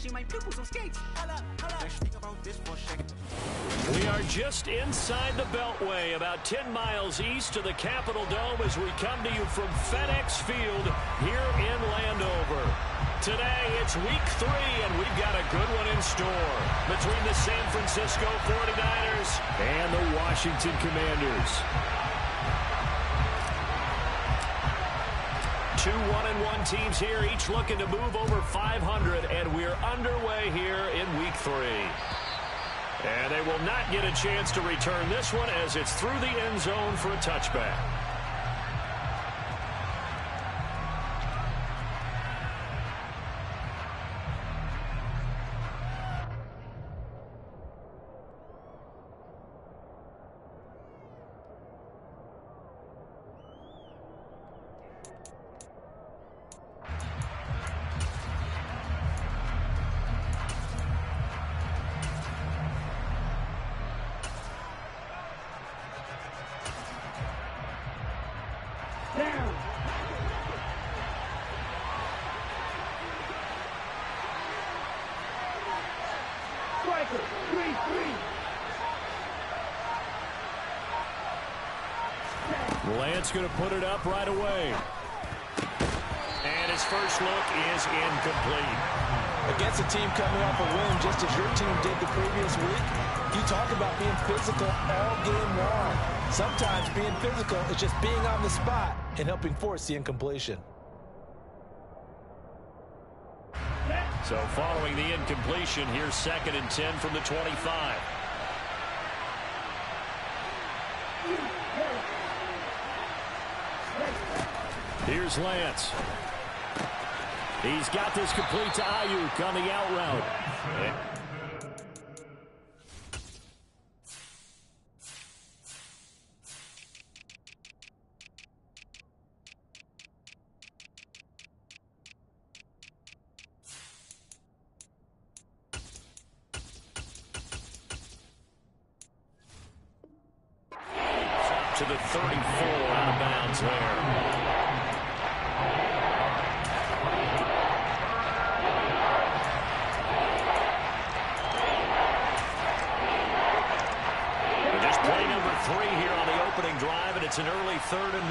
teaching my pupils on skates. We are just inside the Beltway, about 10 miles east of the Capitol Dome as we come to you from FedEx Field here in Landover. Today, it's week 3, and we've got a good one in store between the San Francisco 49ers and the Washington Commanders. 2 1-1 teams here, each looking to move over 500, and we're underway here in week 3. And they will not get a chance to return this one as it's through the end zone for a touchback. Lance going to put it up right away. And his first look is incomplete. Against a team coming off a win just as your team did the previous week, you talk about being physical all game long. Sometimes being physical is just being on the spot and helping force the incompletion. So following the incompletion, here's 2nd and 10 from the 25. Here's Lance. He's got this complete to Ayuk on the out route. To the 34, out of bounds there. Drive, and it's an early 3rd and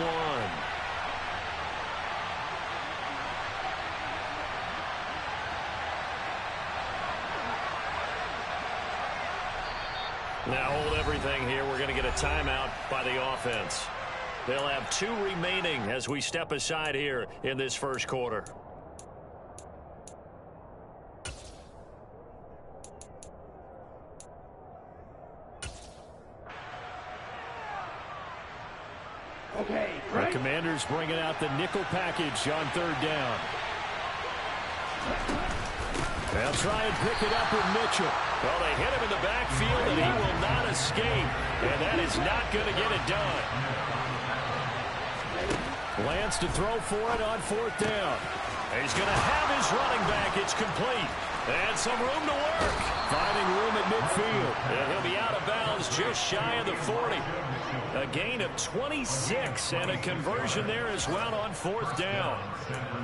1. Now hold everything here. We're going to get a timeout by the offense. They'll have 2 remaining as we step aside here in this first quarter. The Commanders bringing out the nickel package on 3rd down. They'll try and pick it up with Mitchell. Well, they hit him in the backfield, and he will not escape. And that is not going to get it done. Lance to throw for it on 4th down. He's going to have his running back. It's complete. And some room to work. Finding room at midfield. And he'll be out of bounds just shy of the 40. A gain of 26 and a conversion there as well on 4th down.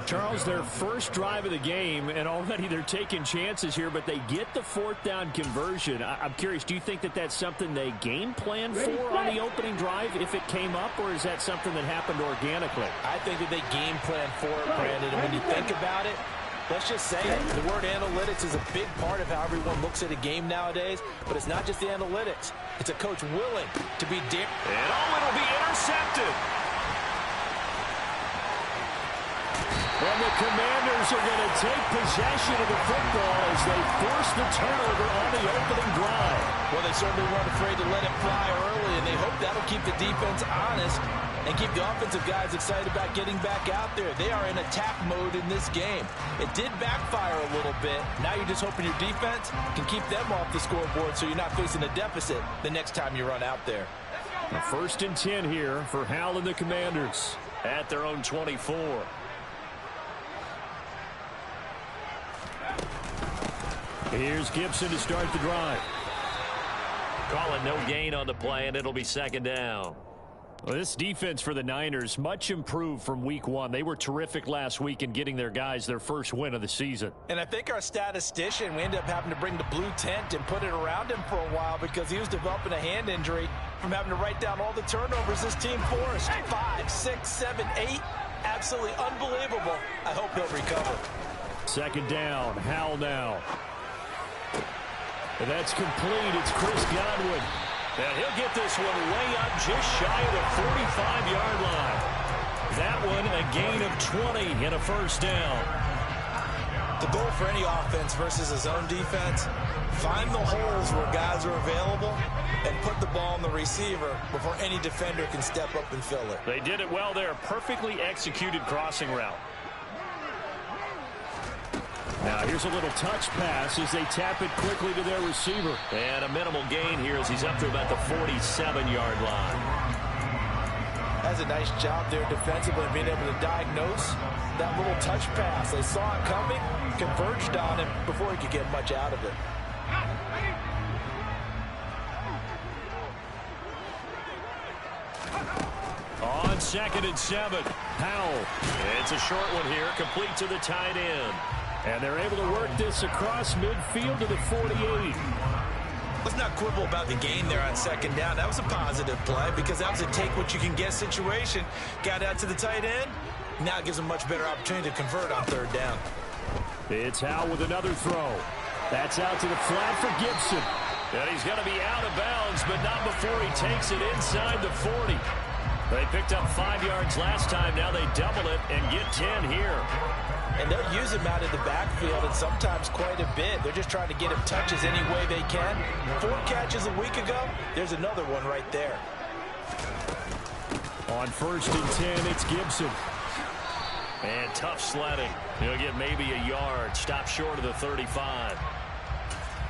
Charles, their first drive of the game, and already they're taking chances here, but they get the 4th down conversion. I'm curious, do you think that that's something they game plan for on the opening drive if it came up, or is that something that happened organically? I think that they game plan for it, Brandon, and when you think about it, let's just say it. The word analytics is a big part of how everyone looks at a game nowadays, but it's not just the analytics. It's a coach willing to be daring. And it'll be intercepted. And the Commanders are going to take possession of the football as they force the turnover on the opening drive. Well, they certainly weren't afraid to let it fly early, and they hope that'll keep the defense honest and keep the offensive guys excited about getting back out there. They are in attack mode in this game. It did backfire a little bit. Now you're just hoping your defense can keep them off the scoreboard so you're not facing a deficit the next time you run out there. A 1st and 10 here for Hal and the Commanders at their own 24. Here's Gibson to start the drive. Calling no gain on the play, and it'll be 2nd down. Well, this defense for the Niners, much improved from week one. They were terrific last week in getting their guys their first win of the season. And I think our statistician, we ended up having to bring the blue tent and put it around him for a while because he was developing a hand injury from having to write down all the turnovers this team forced. 5, 6, 7, 8. Absolutely unbelievable. I hope he'll recover. Second down. Howell now. And that's complete. It's Chris Godwin. And he'll get this one way up just shy of the 45-yard line. That one a gain of 20 and a first down. The goal for any offense versus a zone defense, find the holes where guys are available and put the ball on the receiver before any defender can step up and fill it. They did it well there. Perfectly executed crossing route. Now here's a little touch pass as they tap it quickly to their receiver. And a minimal gain here as he's up to about the 47-yard line. That's a nice job there defensively, being able to diagnose that little touch pass. They saw it coming, converged on him before he could get much out of it. On 2nd and 7, Howell. It's a short one here, complete to the tight end. And they're able to work this across midfield to the 48. Let's not quibble about the gain there on 2nd down. That was a positive play because that was a take-what-you-can-get situation. Got out to the tight end. Now it gives them much better opportunity to convert on 3rd down. It's Howell with another throw. That's out to the flat for Gibson. And he's going to be out of bounds, but not before he takes it inside the 40. They picked up 5 yards last time. Now they double it and get 10 here. And they'll use him out of the backfield, and sometimes quite a bit. They're just trying to get him touches any way they can. 4 catches a week ago. There's another one right there. On 1st and 10, it's Gibson. And tough sledding. He'll get maybe a yard. Stop short of the 35.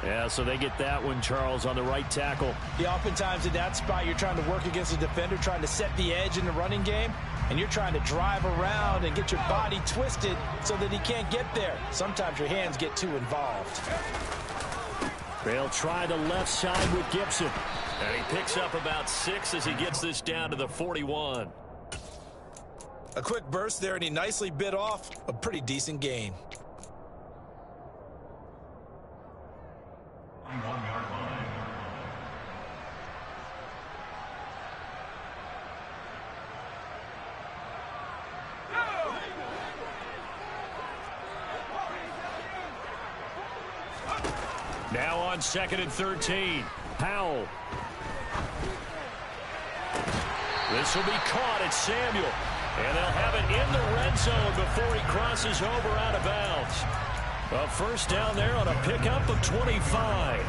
Yeah, so they get that one, Charles, on the right tackle. Yeah, oftentimes in that spot, you're trying to work against a defender, trying to set the edge in the running game, and you're trying to drive around and get your body twisted so that he can't get there. Sometimes your hands get too involved. They'll try the left side with Gibson. And he picks up about 6 as he gets this down to the 41. A quick burst there, and he nicely bit off a pretty decent gain. Now on 2nd and 13. Howell. This will be caught at Samuel. And they'll have it in the red zone before he crosses over out of bounds. A first down there on a pickup of 25.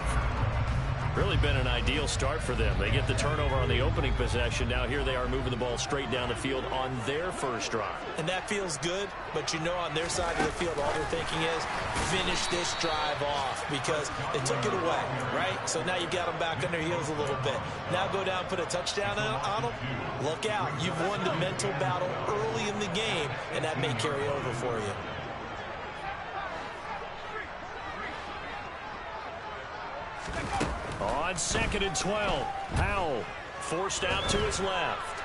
Really been an ideal start for them. They get the turnover on the opening possession. Now here they are moving the ball straight down the field on their first drive. And that feels good, but you know on their side of the field all they're thinking is finish this drive off because they took it away, right? So now you've got them back on their heels a little bit. Now go down, put a touchdown on them. Look out. You've won the mental battle early in the game, and that may carry over for you. On 2nd and 12, Howell forced out to his left.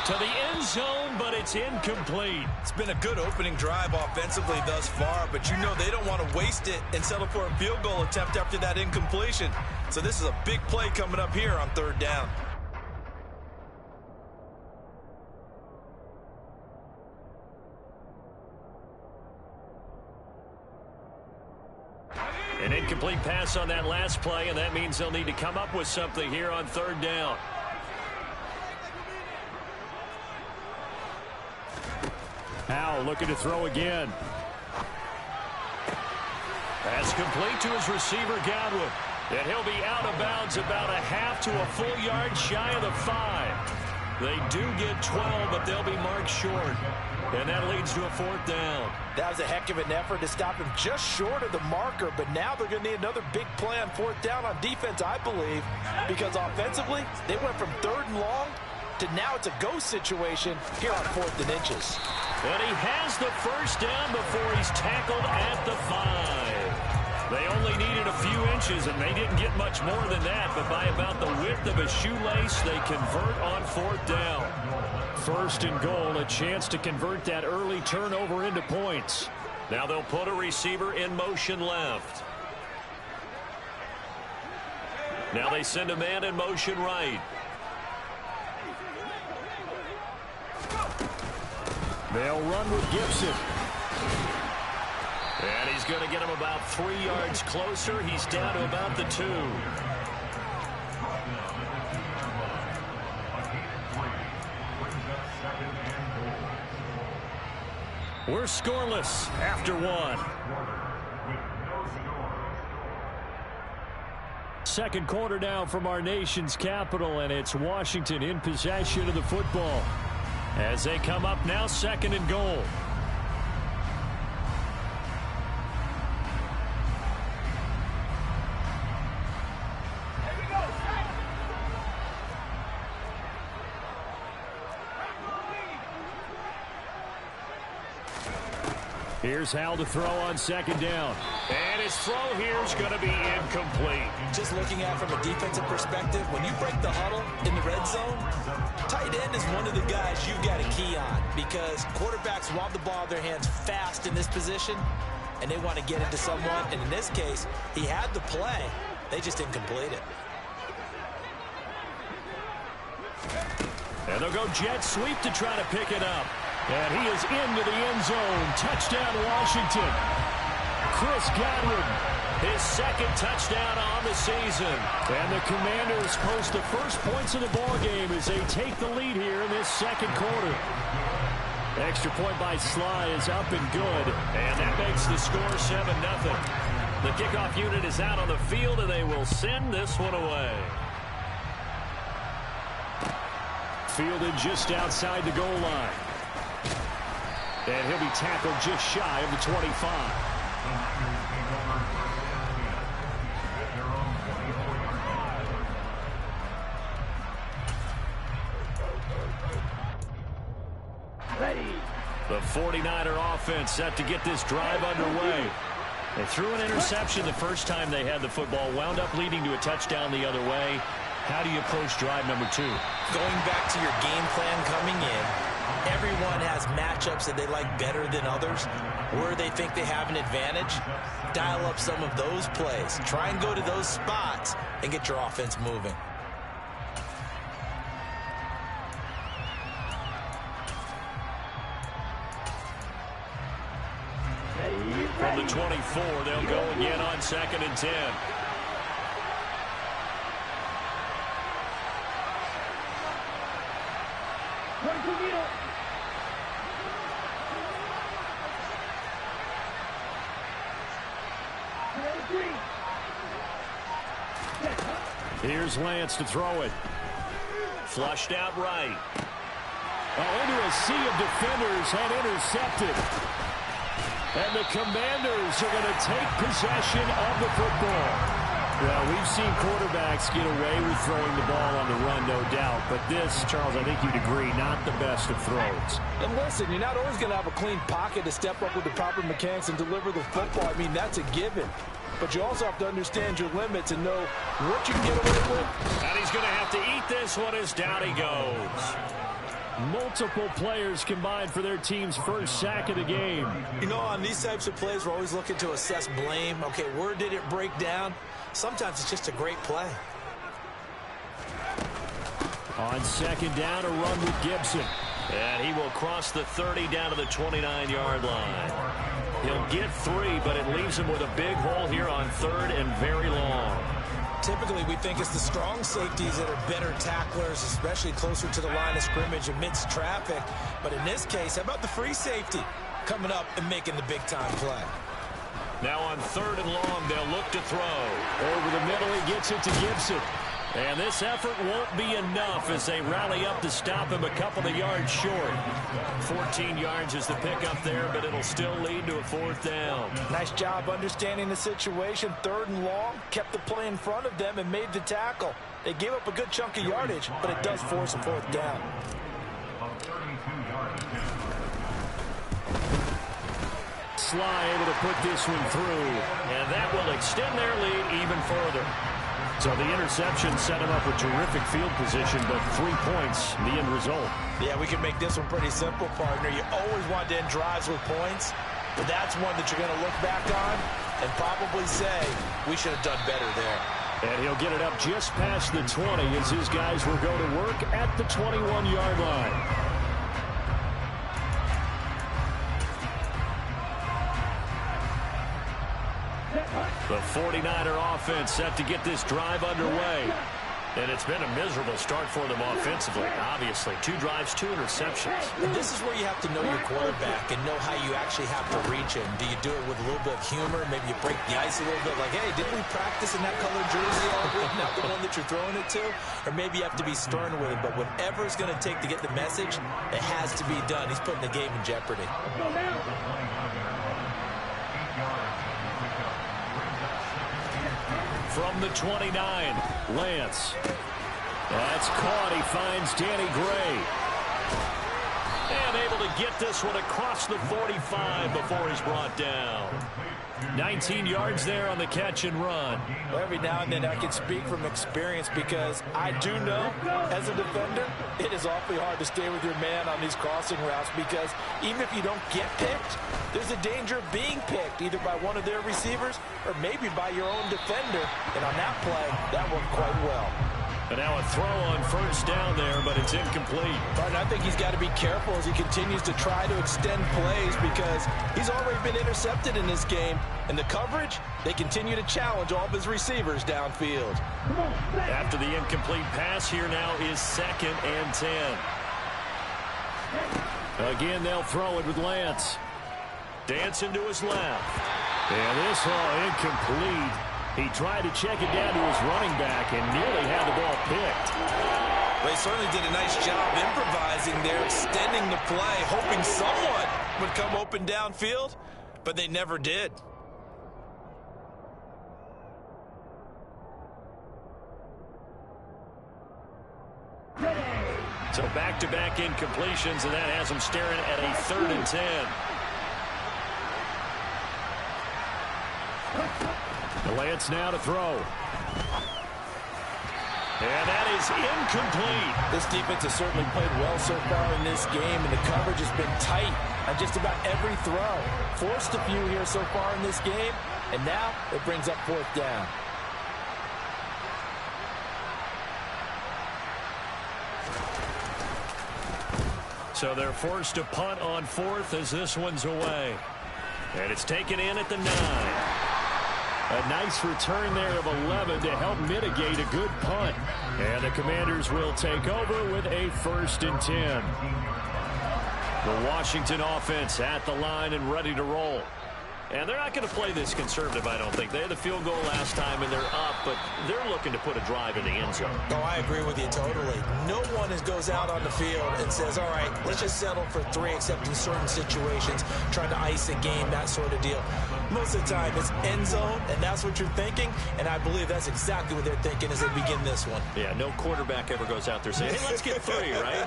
To the end zone, but it's incomplete. It's been a good opening drive offensively thus far, but you know they don't want to waste it and settle for a field goal attempt after that incompletion. So this is a big play coming up here on 3rd down. An incomplete pass on that last play, and that means they'll need to come up with something here on 3rd down. Howell looking to throw again. Pass complete to his receiver, Godwin. And he'll be out of bounds about a half to a full yard shy of the 5. They do get 12, but they'll be marked short. And that leads to a 4th down. That was a heck of an effort to stop him just short of the marker, but now they're going to need another big play on 4th down on defense, I believe, because offensively, they went from 3rd and long to now it's a go situation here on 4th and inches. And he has the first down before he's tackled at the 5. They only needed a few inches, and they didn't get much more than that, but by about the width of a shoelace, they convert on 4th down. 1st and goal, a chance to convert that early turnover into points. Now they'll put a receiver in motion left. Now they send a man in motion right. They'll run with Gibson. And he's going to get him about 3 yards closer. He's down to about the 2. We're scoreless after 1. Second quarter now from our nation's capital, and it's Washington in possession of the football. As they come up now, 2nd and goal. Here's Hal to throw on 2nd down. And his throw here is going to be incomplete. Just looking at it from a defensive perspective, when you break the huddle in the red zone, tight end is one of the guys you've got to key on because quarterbacks want the ball in their hands fast in this position, and they want to get it to someone. And in this case, he had the play. They just didn't complete it. And they'll go jet sweep to try to pick it up. And he is into the end zone. Touchdown, Washington. Chris Godwin. His 2nd touchdown on the season. And the Commanders post the first points of the ball game as they take the lead here in this 2nd quarter. Extra point by Sly is up and good. And that makes the score 7-0. The kickoff unit is out on the field, and they will send this one away. Fielded just outside the goal line. And he'll be tackled just shy of the 25. The 49er offense set to get this drive underway. They threw an interception the first time they had the football, wound up leading to a touchdown the other way. How do you approach drive number 2? Going back to your game plan coming in, everyone has matchups that they like better than others. Where they think they have an advantage, dial up some of those plays. Try and go to those spots and get your offense moving. From the 24, they'll go again on 2nd and 10. Here's Lance to throw it. Flushed out right. Into a sea of defenders and intercepted. And the Commanders are going to take possession of the football. Well, we've seen quarterbacks get away with throwing the ball on the run, no doubt. But this, Charles, I think you'd agree, not the best of throws. And listen, you're not always going to have a clean pocket to step up with the proper mechanics and deliver the football. I mean, that's a given. But you also have to understand your limits and know what you can get away with. And he's going to have to eat this one as down he goes. Multiple players combined for their team's first sack of the game. You know, on these types of plays, we're always looking to assess blame. Okay, where did it break down? Sometimes it's just a great play. On 2nd down, a run with Gibson. And he will cross the 30 down to the 29-yard line. He'll get 3, but it leaves him with a big hole here on 3rd and very long. Typically, we think it's the strong safeties that are better tacklers, especially closer to the line of scrimmage amidst traffic. But in this case, how about the free safety coming up and making the big-time play? Now on 3rd and long, they'll look to throw. Over the middle, he gets it to Gibson. And this effort won't be enough as they rally up to stop him a couple of yards short. 14 yards is the pickup there, but it'll still lead to a 4th down. Nice job understanding the situation. 3rd and long, kept the play in front of them and made the tackle. They gave up a good chunk of yardage, but it does force a 4th down. Sly able to put this one through, and that will extend their lead even further. So the interception set him up with terrific field position, but 3 points, the end result. Yeah, we can make this one pretty simple, partner. You always want to end drives with points, but that's one that you're going to look back on and probably say, we should have done better there. And he'll get it up just past the 20 as his guys will go to work at the 21-yard line. The 49er offense set to get this drive underway. And it's been a miserable start for them offensively, obviously. 2 drives, 2 interceptions. And this is where you have to know your quarterback and know how you actually have to reach him. Do you do it with a little bit of humor? Maybe you break the ice a little bit, like, hey, didn't we practice in that colored jersey all week? Not the one that you're throwing it to? Or maybe you have to be stern with him. But whatever it's going to take to get the message, it has to be done. He's putting the game in jeopardy. From the 29, Lance. That's caught. He finds Danny Gray. And able to get this one across the 45 before he's brought down. 19 yards there on the catch and run. Every now and then I can speak from experience because I do know as a defender it is awfully hard to stay with your man on these crossing routes because even if you don't get picked, there's a danger of being picked either by one of their receivers or maybe by your own defender. And on that play, that worked quite well. And now a throw on first down there, but it's incomplete. But I think he's got to be careful as he continues to try to extend plays because he's already been intercepted in this game. And the coverage, they continue to challenge all of his receivers downfield. After the incomplete pass, here now is 2nd and 10. Again, they'll throw it with Lance. Dancing to his left. And this incomplete. He tried to check it down to his running back and nearly had the ball picked. They certainly did a nice job improvising there, extending the play, hoping someone would come open downfield, but they never did. So back-to-back incompletions, and that has them staring at a 3rd and 10. Lance now to throw. And that is incomplete. This defense has certainly played well so far in this game, and the coverage has been tight on just about every throw. Forced a few here so far in this game, and now it brings up 4th down. So they're forced to punt on 4th as this one's away. And it's taken in at the 9. A nice return there of 11 to help mitigate a good punt. And the Commanders will take over with a 1st and 10. The Washington offense at the line and ready to roll. And they're not going to play this conservative, I don't think. They had the field goal last time, and they're up, but they're looking to put a drive in the end zone. Oh, I agree with you totally. No one goes out on the field and says, all right, let's just settle for 3, except in certain situations, trying to ice a game, that sort of deal. Most of the time, it's end zone, and that's what you're thinking, and I believe that's exactly what they're thinking as they begin this one. Yeah, no quarterback ever goes out there saying, hey, let's get 3, right?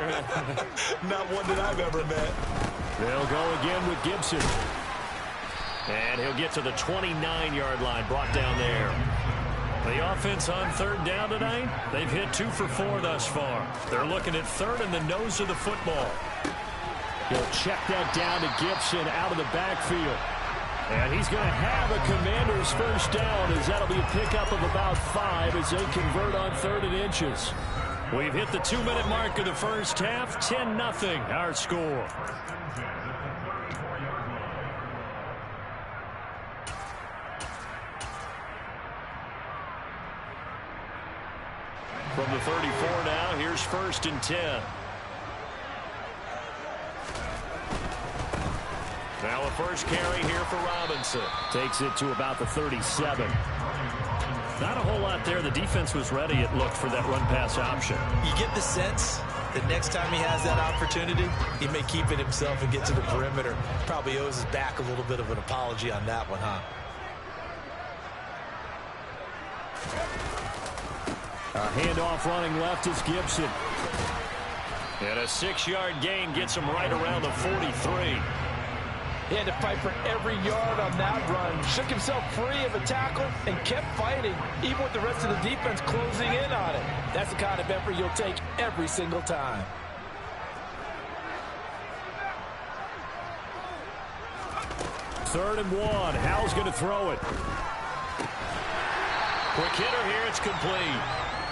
Not one that I've ever met. They'll go again with Gibson. And he'll get to the 29-yard line, brought down there. The offense on 3rd down tonight, they've hit 2 for 4 thus far. They're looking at 3rd and the nose of the football. He'll check that down to Gibson out of the backfield. And he's going to have a Commanders 1st down as that'll be a pickup of about 5 as they convert on 3rd and inches. We've hit the 2-minute mark of the first half, 10-0 our score. From the 34 now, here's 1st and 10. Now a first carry here for Robinson. Takes it to about the 37. Not a whole lot there. The defense was ready, it looked, for that run-pass option. You get the sense that next time he has that opportunity, he may keep it himself and get to the perimeter. Probably owes his back a little bit of an apology on that one, huh? A handoff running left is Gibson. And a 6-yard gain gets him right around the 43. He had to fight for every yard on that run. Shook himself free of a tackle and kept fighting, even with the rest of the defense closing in on it. That's the kind of effort you'll take every single time. Third and 1. Howell's going to throw it. Quick hitter here. It's complete.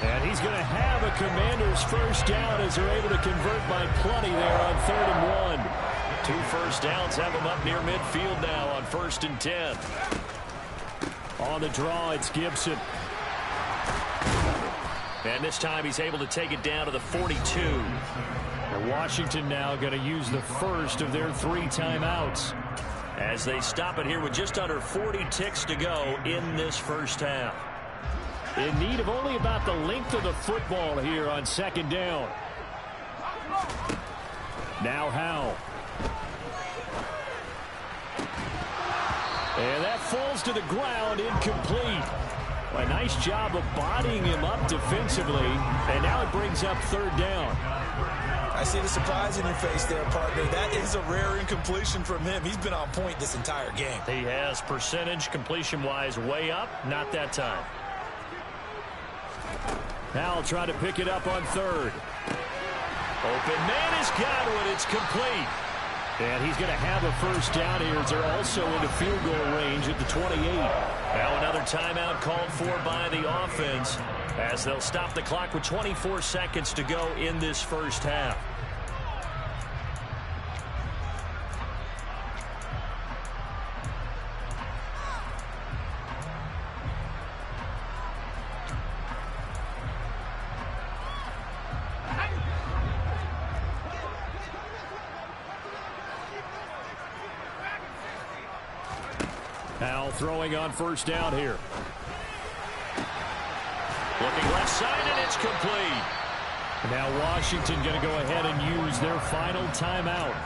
And he's going to have a Commanders first down as they're able to convert by plenty there on 3rd and 1. 2 first downs have him up near midfield now on 1st and 10. On the draw, it's Gibson. And this time he's able to take it down to the 42. And Washington now going to use the first of their 3 timeouts as they stop it here with just under 40 ticks to go in this first half. In need of only about the length of the football here on 2nd down. Now Howell. And that falls to the ground, incomplete. A nice job of bodying him up defensively, and now it brings up 3rd down. I see the surprise in your face there, partner. That is a rare incompletion from him. He's been on point this entire game. He has percentage completion-wise way up, not that time. Howell trying to pick it up on 3rd. Open man has got it. It's complete. And he's going to have a first down here as they're also into field goal range at the 28. Now another timeout called for by the offense as they'll stop the clock with 24 seconds to go in this first half. Howell throwing on first down here. Looking left side, and it's complete. Now Washington going to go ahead and use their final timeout.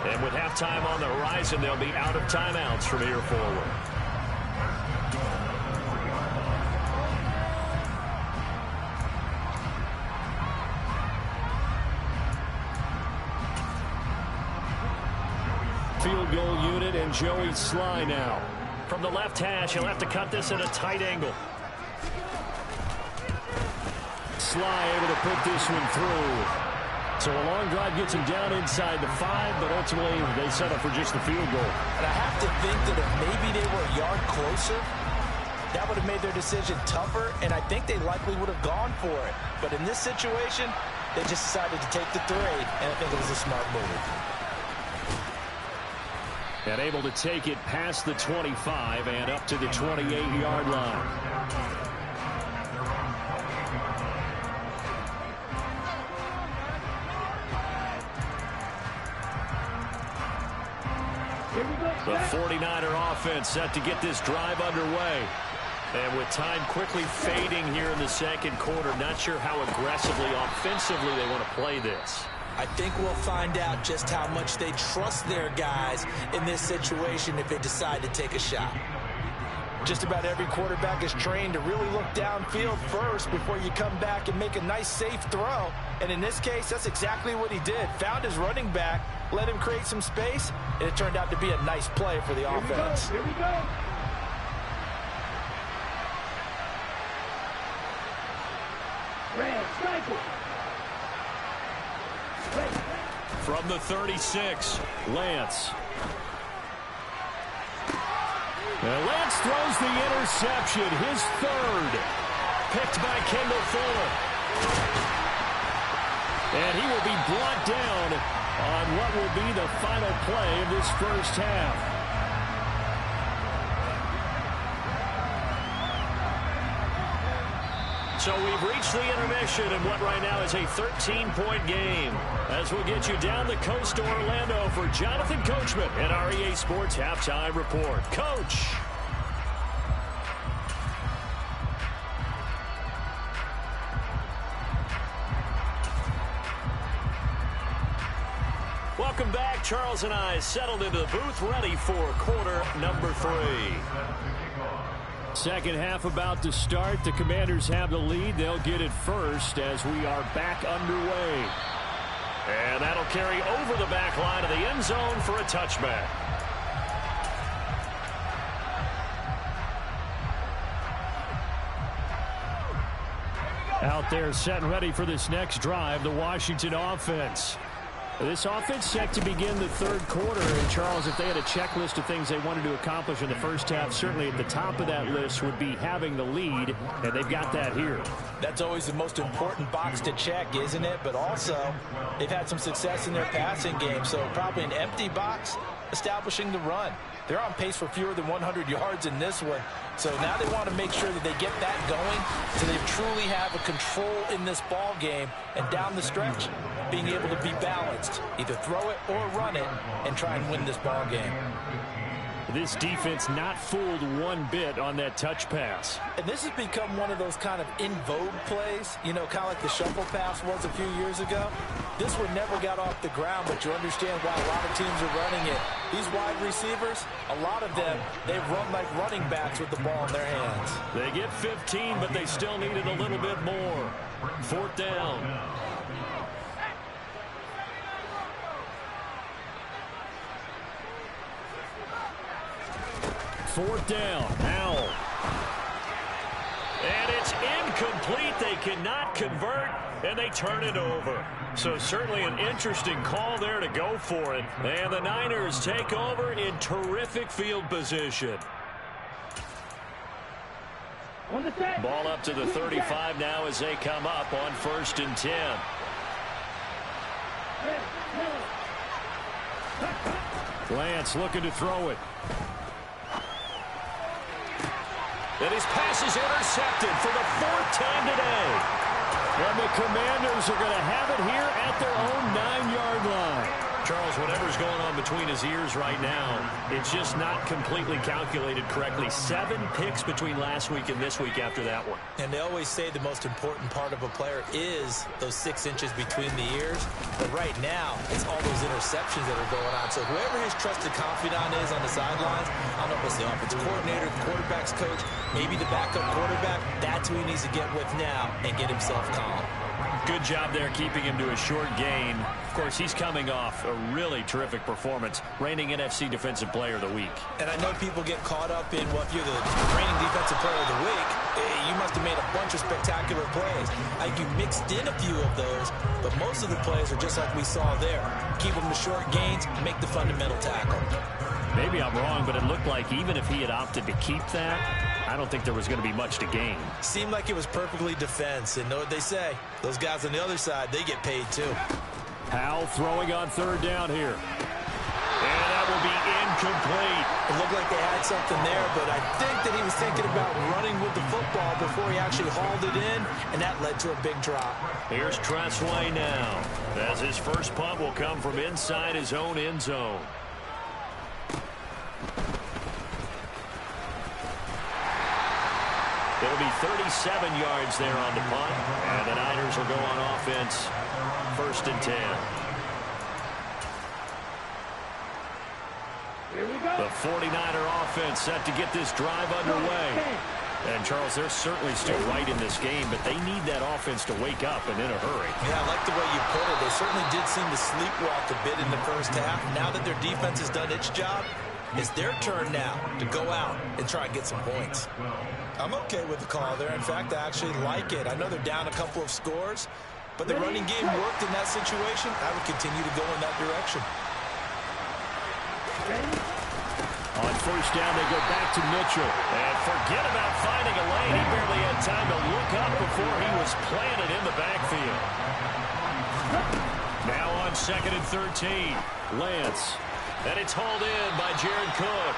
And with halftime on the horizon, they'll be out of timeouts from here forward. Field goal unit and Joey Sly now. From the left hash, he'll have to cut this at a tight angle. Sly able to put this one through. So a long drive gets him down inside the 5, but ultimately they settle for just the field goal. And I have to think that if maybe they were a yard closer, that would have made their decision tougher, and I think they likely would have gone for it. But in this situation, they just decided to take the 3, and I think it was a smart move. And able to take it past the 25 and up to the 28-yard line. The 49er offense set to get this drive underway. And with time quickly fading here in the 2nd quarter, not sure how aggressively, offensively they want to play this. I think we'll find out just how much they trust their guys in this situation if they decide to take a shot. Just about every quarterback is trained to really look downfield first before you come back and make a nice, safe throw. And in this case, that's exactly what he did. Found his running back, let him create some space, and it turned out to be a nice play for the offense. Here we go. Red, strike it. From the 36, Lance. And Lance throws the interception, his 3rd. Picked by Kendall Fuller. And he will be brought down on what will be the final play of this first half. So we've reached the intermission in what right now is a 13-point game. As we'll get you down the coast to Orlando for Jonathan Coachman at our EA Sports Halftime Report. Coach. Welcome back. Charles and I settled into the booth ready for quarter number 3. Second half about to start. The Commanders have the lead. They'll get it first as we are back underway. And that'll carry over the back line of the end zone for a touchback. Out there set and ready for this next drive, the Washington offense. This offense set to begin the third quarter. And, Charles, if they had a checklist of things they wanted to accomplish in the first half, certainly at the top of that list would be having the lead, and they've got that here. That's always the most important box to check, isn't it? But also, they've had some success in their passing game, so probably an empty box establishing the run. They're on pace for fewer than 100 yards in this one. So now they want to make sure that they get that going so they truly have a control in this ball game. And down the stretch, being able to be balanced. Either throw it or run it and try and win this ball game. This defense not fooled one bit on that touch pass. And this has become one of those kind of in vogue plays, you know, kind of like the shuffle pass was a few years ago. This one never got off the ground, but you understand why a lot of teams are running it. These wide receivers, a lot of them, they run like running backs with the ball in their hands. They get 15, but they still needed a little bit more. Fourth down. Fourth down. Howell. And it's incomplete. They cannot convert, and they turn it over. So certainly an interesting call there to go for it. And the Niners take over in terrific field position. Ball up to the 35 now as they come up on 1st and 10. Lance looking to throw it. And his pass is intercepted for the 4th time today. And the Commanders are going to have it here at their own 9-yard line. Charles, whatever's going on between his ears right now, it's just not completely calculated correctly. 7 picks between last week and this week after that one. And they always say the most important part of a player is those 6 inches between the ears. But right now, it's all those interceptions that are going on. So whoever his trusted confidant is on the sidelines, I don't know if it's the offensive coordinator, the quarterback's coach, maybe the backup quarterback, that's who he needs to get with now and get himself calm. Good job there keeping him to a short gain. Of course, he's coming off a really terrific performance, reigning NFC Defensive Player of the Week. And I know people get caught up in, well, if you're the reigning Defensive Player of the Week, you must have made a bunch of spectacular plays. I think you mixed in a few of those, but most of the plays are just like we saw there. Keep them to short gains, make the fundamental tackle. Maybe I'm wrong, but it looked like even if he had opted to keep that, I don't think there was going to be much to gain. Seemed like it was perfectly defense, and know what they say. Those guys on the other side, they get paid too. Howell throwing on 3rd down here. And that will be incomplete. It looked like they had something there, but I think that he was thinking about running with the football before he actually hauled it in, and that led to a big drop. Here's Tressway now, as his first punt will come from inside his own end zone. It'll be 37 yards there on the punt, and the Niners will go on offense, 1st and 10. The 49er offense set to get this drive underway. And, Charles, they're certainly still right in this game, but they need that offense to wake up and in a hurry. Yeah, I like the way you put it. They certainly did seem to sleepwalk a bit in the first half. Now that their defense has done its job, it's their turn now to go out and try and get some points. I'm okay with the call there. In fact, I actually like it. I know they're down a couple of scores, but the running game worked in that situation. I would continue to go in that direction. On 1st down, they go back to Mitchell. And forget about finding a lane. He barely had time to look up before he was planted in the backfield. Now on 2nd and 13, Lance. And it's hauled in by Jared Cook.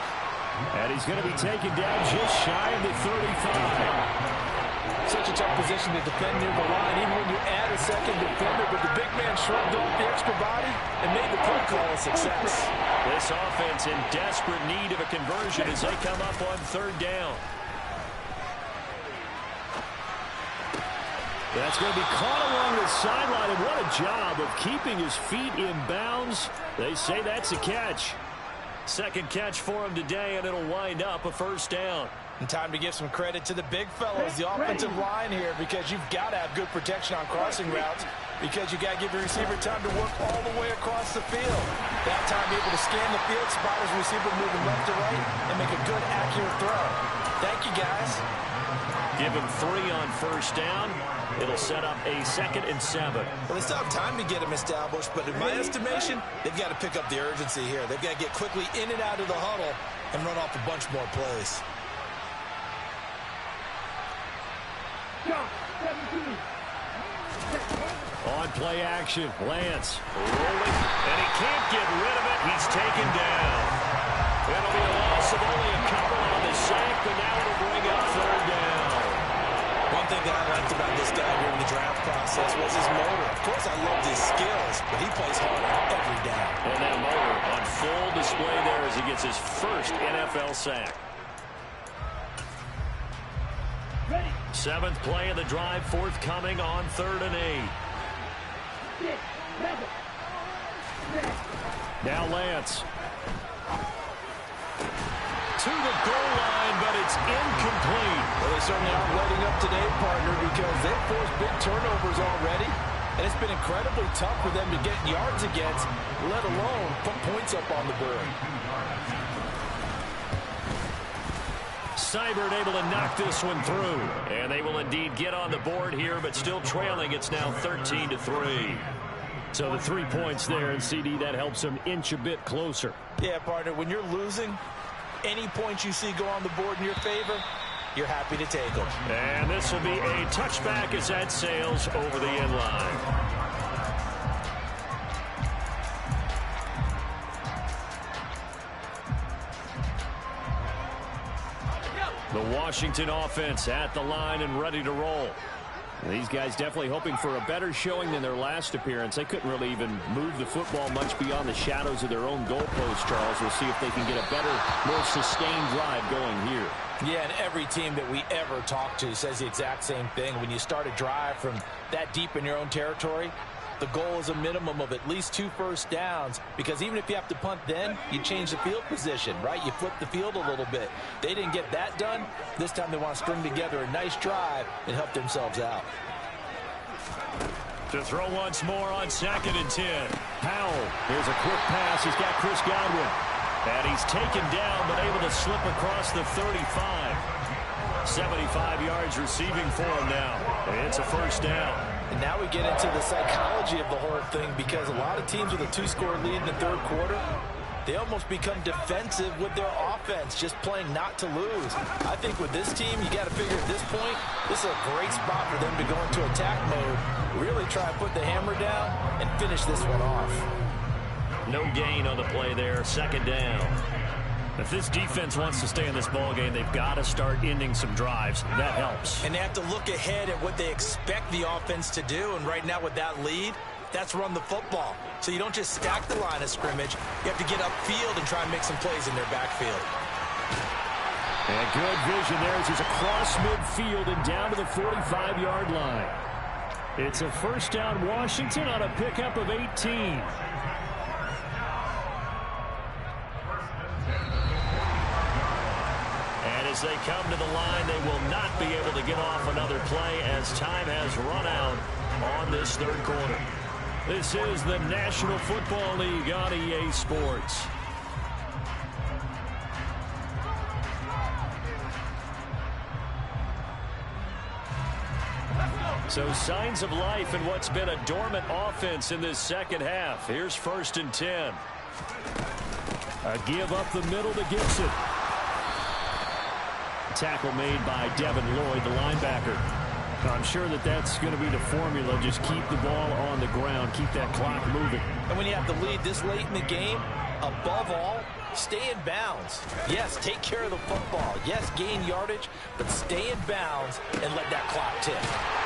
And he's going to be taken down just shy of the 35. Such a tough position to defend near the line, even when you add a second defender, but the big man shrugged off the extra body and made the play call a success. This offense in desperate need of a conversion as they come up on 3rd down. That's going to be caught along the sideline, and what a job of keeping his feet in bounds. They say that's a catch. 2nd catch for him today, and it'll wind up a 1st down. And time to give some credit to the big fellows, the offensive line here, because you've got to have good protection on crossing routes, because you got to give the receiver time to work all the way across the field. That time, be able to scan the field, spot his receiver moving left to right, and make a good, accurate throw. Thank you, guys. Give him 3 on first down. It'll set up a 2nd and 7. Well, they still have time to get him established, but in my estimation, they've got to pick up the urgency here. They've got to get quickly in and out of the huddle and run off a bunch more plays. On play action, Lance rolling, and he can't get rid of it. He's taken down. It'll be a loss of only a couple on the sack, but now it'll bring up 3rd down. One thing that I liked about this guy during the draft process was his motor. Of course, I loved his skills, but he plays hard every down. And that motor on full display there as he gets his first NFL sack. 7th play of the drive, forthcoming on 3rd and 8. Now Lance. To the goal line, but it's incomplete. Well, they certainly aren't letting up today, partner, because they've forced big turnovers already, and it's been incredibly tough for them to get yards against, let alone put points up on the board. Seibert able to knock this one through, and they will indeed get on the board here, but still trailing. It's now 13-3. So the 3 points there, and CD, that helps them inch a bit closer. Yeah, partner, when you're losing, any points you see go on the board in your favor, you're happy to take them. And this will be a touchback as that sails over the end line. The Washington offense at the line and ready to roll. These guys definitely hoping for a better showing than their last appearance. They couldn't really even move the football much beyond the shadows of their own goalpost, Charles. We'll see if they can get a better, more sustained drive going here. Yeah, and every team that we ever talk to says the exact same thing. When you start a drive from that deep in your own territory, the goal is a minimum of at least 2 first downs, because even if you have to punt then, you change the field position, right? You flip the field a little bit. They didn't get that done. This time they want to string together a nice drive and help themselves out. To throw once more on 2nd and 10. Powell, here's a quick pass. He's got Chris Godwin. And he's taken down, but able to slip across the 35. 75 yards receiving for him now. It's a first down. And now we get into the psychology of the whole thing, because a lot of teams with a 2-score lead in the 3rd quarter, they almost become defensive with their offense, just playing not to lose. I think with this team, you got to figure at this point, this is a great spot for them to go into attack mode, really try to put the hammer down and finish this one off. No gain on the play there, 2nd down. If this defense wants to stay in this ballgame, they've got to start ending some drives. That helps. And they have to look ahead at what they expect the offense to do. And right now with that lead, that's run the football. So you don't just stack the line of scrimmage. You have to get upfield and try and make some plays in their backfield. And good vision there as he's across midfield and down to the 45-yard line. It's a first down Washington on a pickup of 18. As they come to the line, they will not be able to get off another play as time has run out on this 3rd quarter. This is the National Football League on EA Sports. So signs of life in what's been a dormant offense in this 2nd half. Here's 1st and 10. A give up the middle to Gibson. Tackle made by Devin Lloyd, the linebacker. I'm sure that that's going to be the formula. Just keep the ball on the ground. Keep that clock moving. And when you have the lead this late in the game, above all, stay in bounds. Yes, take care of the football. Yes, gain yardage, but stay in bounds and let that clock tick.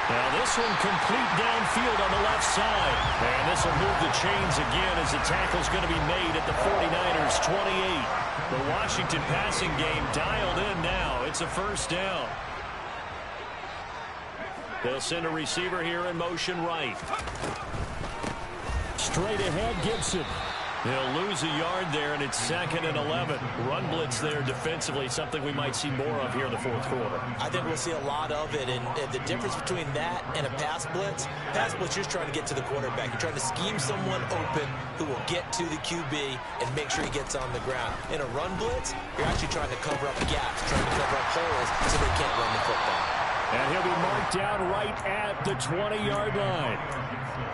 Now this one complete downfield on the left side. And this will move the chains again as the tackle's going to be made at the 49ers 28. The Washington passing game dialed in now. It's a first down. They'll send a receiver here in motion right. Straight ahead, Gibson. He'll lose a yard there, and it's 2nd and 11. Run blitz there defensively, something we might see more of here in the 4th quarter. I think we'll see a lot of it, and the difference between that and a pass blitz, you're just trying to get to the quarterback. You're trying to scheme someone open who will get to the QB and make sure he gets on the ground. In a run blitz, you're actually trying to cover up gaps, trying to cover up holes so they can't run the football. down right at the 20-yard line.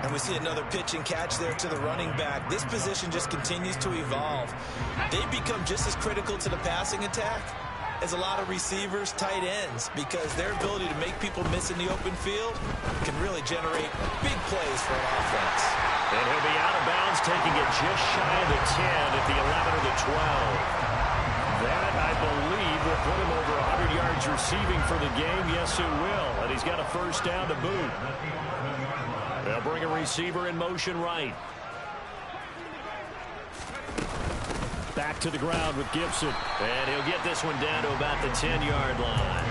And we see another pitch and catch there to the running back. This position just continues to evolve. They become just as critical to the passing attack as a lot of receivers, tight ends, because their ability to make people miss in the open field can really generate big plays for an offense. And he'll be out of bounds, taking it just shy of the 10 at the 11 or the 12. That, I believe, will put him over 100 yards receiving for the game. Yes, it will. And he's got a first down to boot. They'll bring a receiver in motion right. Back to the ground with Gibson. And he'll get this one down to about the 10-yard line.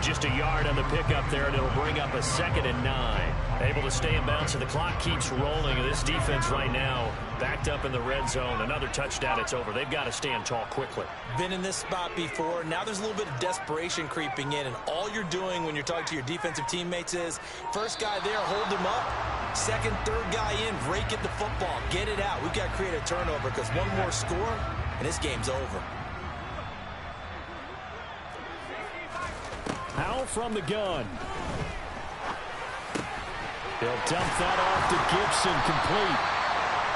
Just a yard on the pickup there, and it'll bring up a 2nd and 9. Able to stay in bounds, so the clock keeps rolling. And this defense right now backed up in the red zone. Another touchdown, it's over. They've got to stand tall quickly. Been in this spot before. Now there's a little bit of desperation creeping in, and all you're doing when you're talking to your defensive teammates is first guy there, hold him up. Second, third guy in, rake at the football. Get it out. We've got to create a turnover because one more score, and this game's over. Powell from the gun. He'll dump that off to Gibson, complete.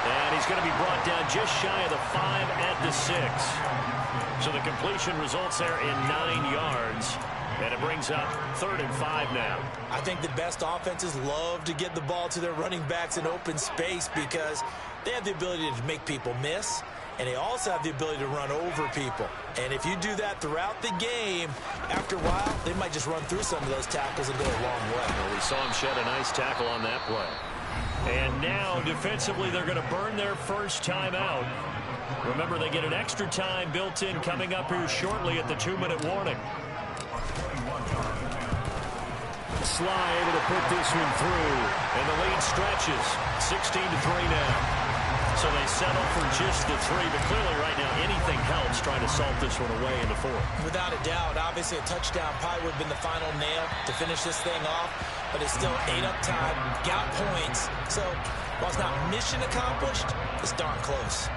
And he's going to be brought down just shy of the 5 at the 6. So the completion results there in 9 yards. And it brings up 3rd and 5 now. I think the best offenses love to get the ball to their running backs in open space because they have the ability to make people miss. And they also have the ability to run over people. And if you do that throughout the game, after a while, they might just run through some of those tackles and go a long way. Well, we saw him shed a nice tackle on that play. And now, defensively, they're going to burn their first time out. Remember, they get an extra time built in coming up here shortly at the 2-minute warning. Sly able to put this one through. And the lead stretches. 16-3 now. So they settle for just the 3, but clearly right now anything helps trying to salt this one away in the 4th. Without a doubt, obviously a touchdown probably would have been the final nail to finish this thing off, but it's still 8 up time, got points. So while it's not mission accomplished, it's darn close.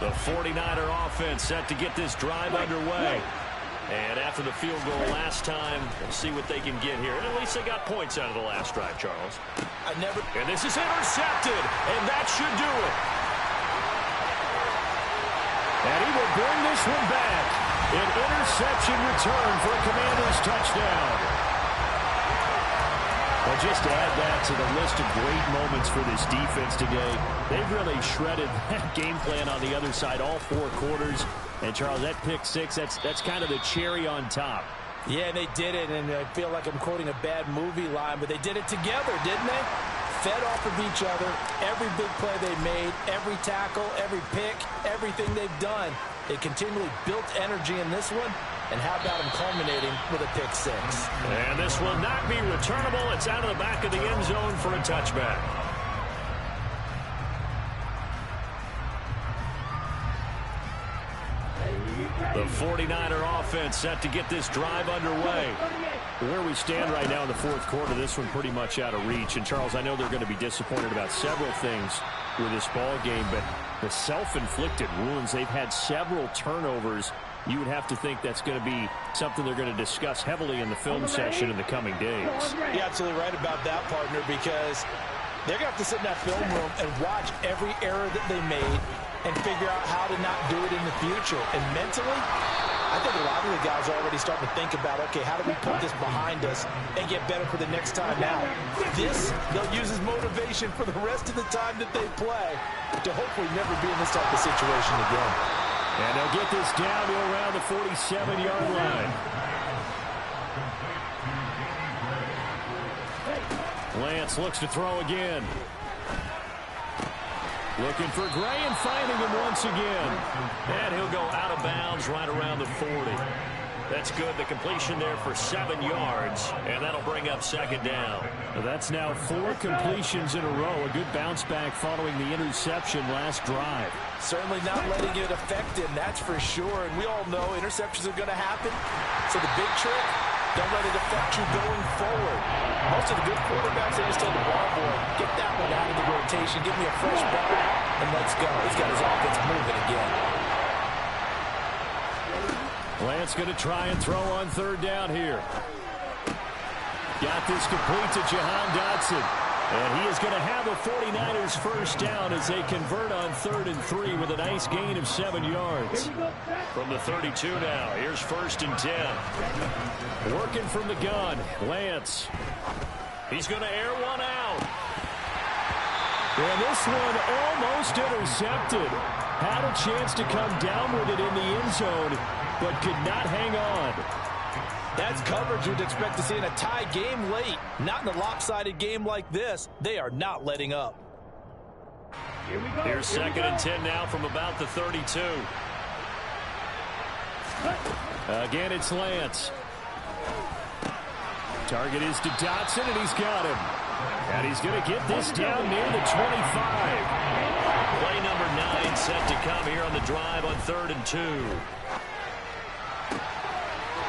The 49er offense set to get this drive underway. And after the field goal last time, we'll see what they can get here. And at least they got points out of the last drive, Charles. And this is intercepted, and that should do it. And he will bring this one back. An interception return for a Commanders touchdown. Well, just to add that to the list of great moments for this defense today, they've really shredded that game plan on the other side all 4 quarters. And, Charles, that pick 6, that's kind of the cherry on top. Yeah, they did it, and I feel like I'm quoting a bad movie line, but they did it together, didn't they? Fed off of each other, every big play they made, every tackle, every pick, everything they've done. They continually built energy in this one, and how about them culminating with a pick 6? And this will not be returnable. It's out of the back of the end zone for a touchback. The 49er offense set to get this drive underway. Where we stand right now in the 4th quarter, this one pretty much out of reach. And, Charles, I know they're going to be disappointed about several things with this ball game, but the self-inflicted wounds, they've had several turnovers. You would have to think that's going to be something they're going to discuss heavily in the film session in the coming days. You're absolutely right about that, partner, because they're going to have to sit in that film room and watch every error that they made and figure out how to not do it in the future. And mentally, I think a lot of the guys are already starting to think about, okay, how do we put this behind us and get better for the next time out? This, they'll use as motivation for the rest of the time that they play to hopefully never be in this type of situation again. And they'll get this down to around the 47-yard line. Lance looks to throw again. Looking for Gray and finding him once again. And he'll go out of bounds right around the 40. That's good. The completion there for 7 yards, and that'll bring up 2nd down. Well, that's now 4 completions in a row. A good bounce back following the interception last drive. Certainly not letting it affect him, that's for sure. And we all know interceptions are going to happen. So the big trick, don't let it affect you going forward. Most of the good quarterbacks, they just tell the ball boy, get that one out of the rotation, give me a fresh ball, and let's go. He's got his offense moving again. Lance going to try and throw on third down here. Got this complete to Jahan Dotson. And he is going to have the 49ers first down as they convert on 3rd and 3 with a nice gain of 7 yards. From the 32 now, here's 1st and 10. Working from the gun, Lance. He's going to air one out. And this one almost intercepted. Had a chance to come down with it in the end zone, but could not hang on. That's coverage you'd expect to see in a tie game late. Not in a lopsided game like this. They are not letting up. Here's 2nd and 10 now from about the 32. Again, it's Lance. Target is to Dotson, and he's got him. And he's going to get this down near the 25. Play number 9 set to come here on the drive on 3rd and 2.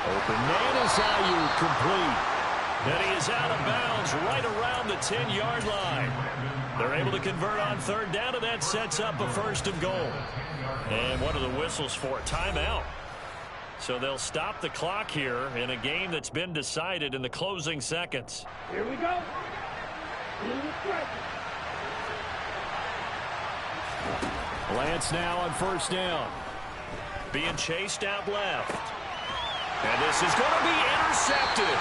Open man is Ayuk, complete. And he is out of bounds right around the 10-yard line. They're able to convert on 3rd down, and that sets up a 1st and goal. And what are the whistles for? Timeout. So they'll stop the clock here in a game that's been decided in the closing seconds. Here we go. Lance now on 1st down. Being chased out left. And this is going to be intercepted.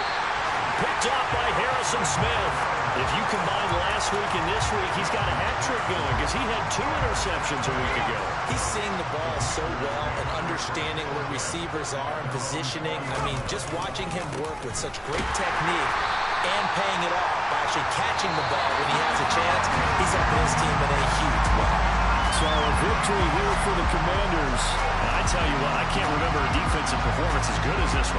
Picked off by Harrison Smith. If you combine last week and this week, he's got a hat trick going because he had 2 interceptions a week ago. He's seeing the ball so well and understanding where receivers are and positioning. I mean, just watching him work with such great technique and paying it off by actually catching the ball when he has a chance. He's helping his team in a huge way. So a victory here for the Commanders. And I tell you what, I can't remember a defensive performance as good as this one.